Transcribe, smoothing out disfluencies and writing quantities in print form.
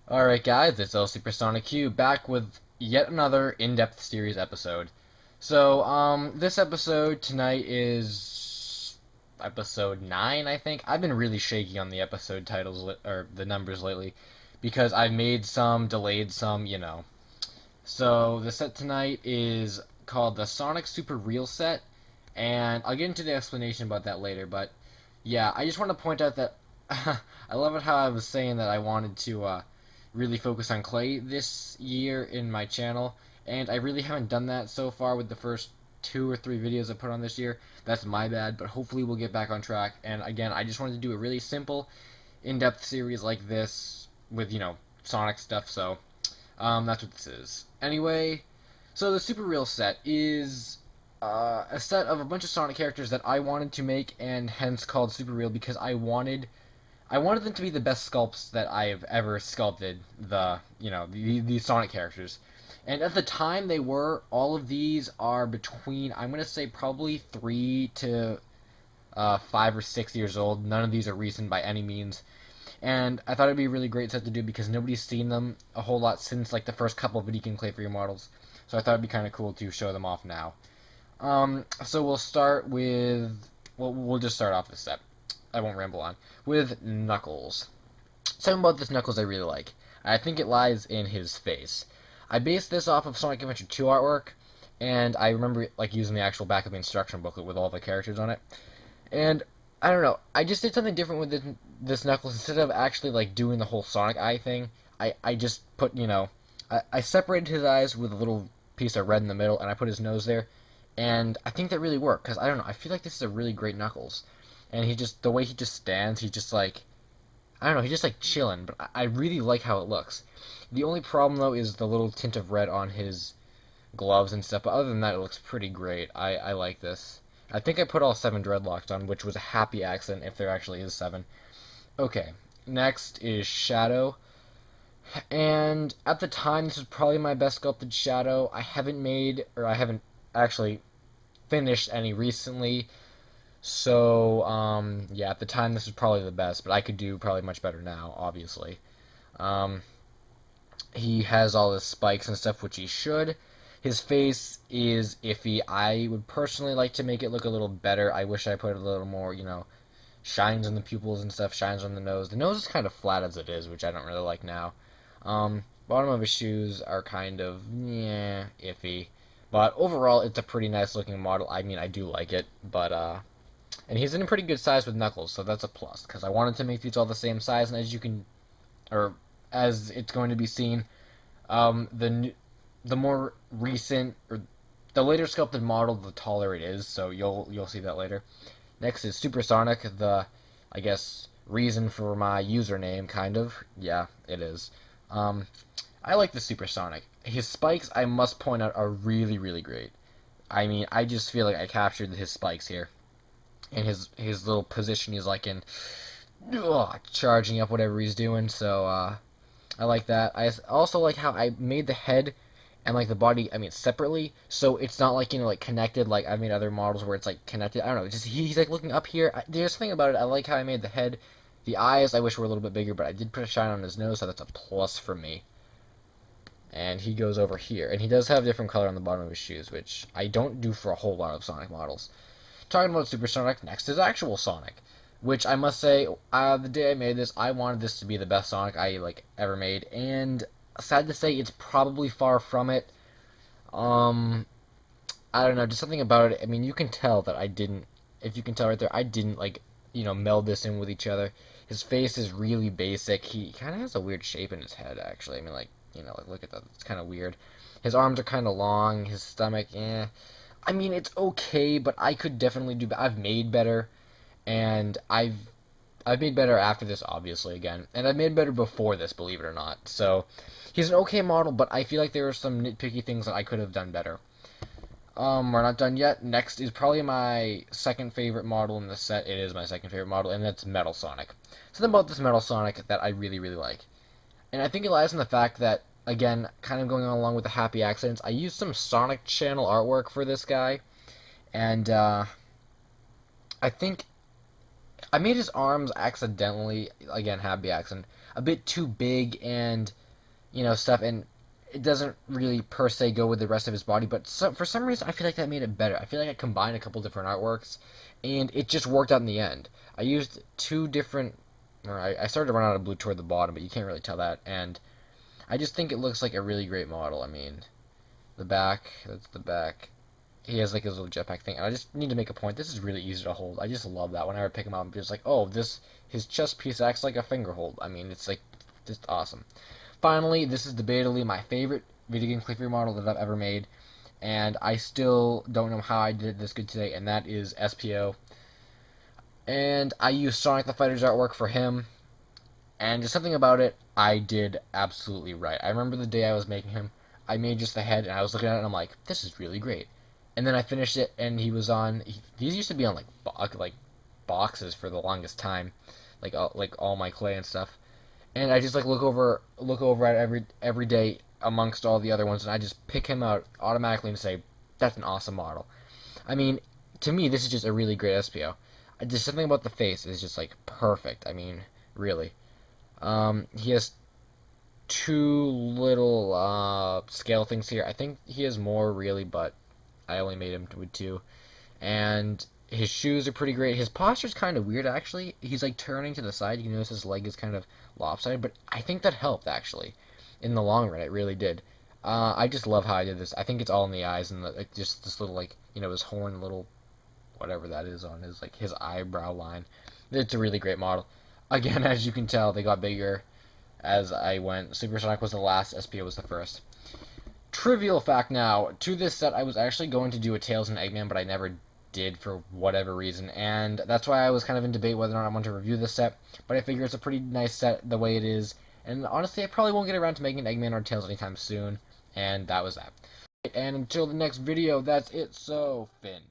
Alright guys, it's Supersonic Q back with yet another in-depth series episode. This episode tonight is episode 9, I think. I've been really shaky on the episode titles or the numbers lately because I've made some, delayed some. So the set tonight is called the Sonic Super Real set, and I'll get into the explanation about that later, but yeah, I just want to point out that I love it how I was saying that I wanted to really focus on clay this year in my channel, and I really haven't done that so far with the first 2 or 3 videos I put on this year. That's my bad, but hopefully we'll get back on track. And again, I just wanted to do a really simple, in-depth series like this with, Sonic stuff, so that's what this is. Anyway, so the Super Real set is a set of a bunch of Sonic characters that I wanted to make, and hence called Super Real because I wanted them to be the best sculpts that I've ever sculpted. These Sonic characters, and at the time they were. All of these are between, I'm gonna say, probably 3 to 5 or 6 years old. None of these are recent by any means, and I thought it'd be a really great set to do because nobody's seen them a whole lot since like the first couple of Video Game Clay for your models. So I thought it'd be kind of cool to show them off now. So we'll start with. We'll just start off this set. I won't ramble on. With Knuckles. Something about this Knuckles I really like. I think it lies in his face. I based this off of Sonic Adventure 2 artwork, and I remember like using the actual back of the instruction booklet with all the characters on it. And I don't know, I just did something different with this Knuckles. Instead of actually like doing the whole Sonic eye thing, I just put, I separated his eyes with a little piece of red in the middle, and I put his nose there. And I think that really worked, because I don't know, I feel like this is a really great Knuckles. And the way he just stands, he just like, I don't know, he's just like chilling, but I really like how it looks. The only problem though is the little tint of red on his gloves and stuff, but other than that, it looks pretty great. I like this. I think I put all 7 dreadlocks on, which was a happy accident if there actually is 7. Okay, next is Shadow. And at the time, this was probably my best sculpted Shadow. I haven't actually finished any recently. So, yeah, at the time this was probably the best, but I could do probably much better now, obviously. Um, he has all his spikes and stuff, which he should. His face is iffy. I would personally like to make it look a little better. I wish I put a little more, shines on the pupils and stuff, shines on the nose. The nose is kind of flat as it is, which I don't really like now. Bottom of his shoes are kind of, yeah, iffy. But overall, it's a pretty nice looking model. I mean, I do like it, but, and he's in a pretty good size with Knuckles, so that's a plus, because I wanted to make these all the same size, and as it's going to be seen, the more recent, or the later sculpted model, the taller it is, so you'll see that later. Next is Supersonic, I guess, reason for my username, kind of. Yeah, it is. I like the Supersonic. His spikes, I must point out, are really, really great. I mean, I just feel like I captured his spikes here. And his little position he's like in, charging up whatever he's doing. So I like that. I also like how I made the head and like the body, I mean, separately, so it's not like, like connected like I've made other models where it's like connected. I don't know, just he's like looking up here. There's something about it. I like how I made the head. The eyes I wish were a little bit bigger, but I did put a shine on his nose, so that's a plus for me. And he goes over here, and he does have different color on the bottom of his shoes, which I don't do for a whole lot of Sonic models. Talking about Supersonic, next is actual Sonic, which I must say, the day I made this, I wanted this to be the best Sonic I like ever made, and sad to say, it's probably far from it. Um, I don't know, just something about it. I mean, you can tell that I didn't. If you can tell right there, I didn't like meld this in with each other. His face is really basic. He kind of has a weird shape in his head, actually. I mean, like like look at that. It's kind of weird. His arms are kind of long. His stomach, eh. I mean, it's okay, but I could definitely do. I've made better, and I've made better after this, obviously, again, and I've made better before this, believe it or not. So he's an okay model, but I feel like there are some nitpicky things that I could have done better. We're not done yet. Next is probably my second favorite model in the set. It is my second favorite model, and that's Metal Sonic. Something about this Metal Sonic that I really, really like. And I think it lies in the fact that, again, kind of going along with the happy accidents, I used some Sonic Channel artwork for this guy, and I think I made his arms accidentally, again, happy accident. a bit too big and, stuff, and it doesn't really per se go with the rest of his body, but for some reason I feel like that made it better. I feel like I combined a couple different artworks, and it just worked out in the end. I used two different, or I started to run out of blue toward the bottom, but you can't really tell that, and I just think it looks like a really great model. I mean, the back, that's the back. He has like his little jetpack thing, and I just need to make a point. This is really easy to hold. I just love that. Whenever I pick him up, I'm just like, oh, his chest piece acts like a finger hold. I mean, it's like just awesome. Finally, this is debatably my favorite video game Clefairy model that I've ever made, and I still don't know how I did it this good today, and that is SPO. And I used Sonic the Fighter's artwork for him, and just something about it I did absolutely right. I remember the day I was making him, I made just the head, and I was looking at it, and I'm like, this is really great. And then I finished it, and he was on. These used to be on like boxes for the longest time, like all my clay and stuff. And I just like look over at every day amongst all the other ones, and I just pick him out automatically and say, that's an awesome model. I mean, to me, this is just a really great SPO. Just something about the face is just like perfect. I mean, really. He has two little scale things here. I think he has more really, but I only made him with two. And his shoes are pretty great. His posture's kind of weird, actually. He's like turning to the side. You can notice his leg is kind of lopsided, but I think that helped, actually. In the long run, it really did. I just love how I did this. I think it's all in the eyes and like just this little his horn, little whatever that is on his eyebrow line. It's a really great model. Again, as you can tell, they got bigger as I went. Supersonic was the last, SPO was the first. Trivial fact now, to this set I was actually going to do a Tails and Eggman, but I never did for whatever reason, and that's why I was kind of in debate whether or not I want to review this set, but I figure it's a pretty nice set the way it is, and honestly I probably won't get around to making Eggman or Tails anytime soon, and that was that. And until the next video, that's it, so Finn.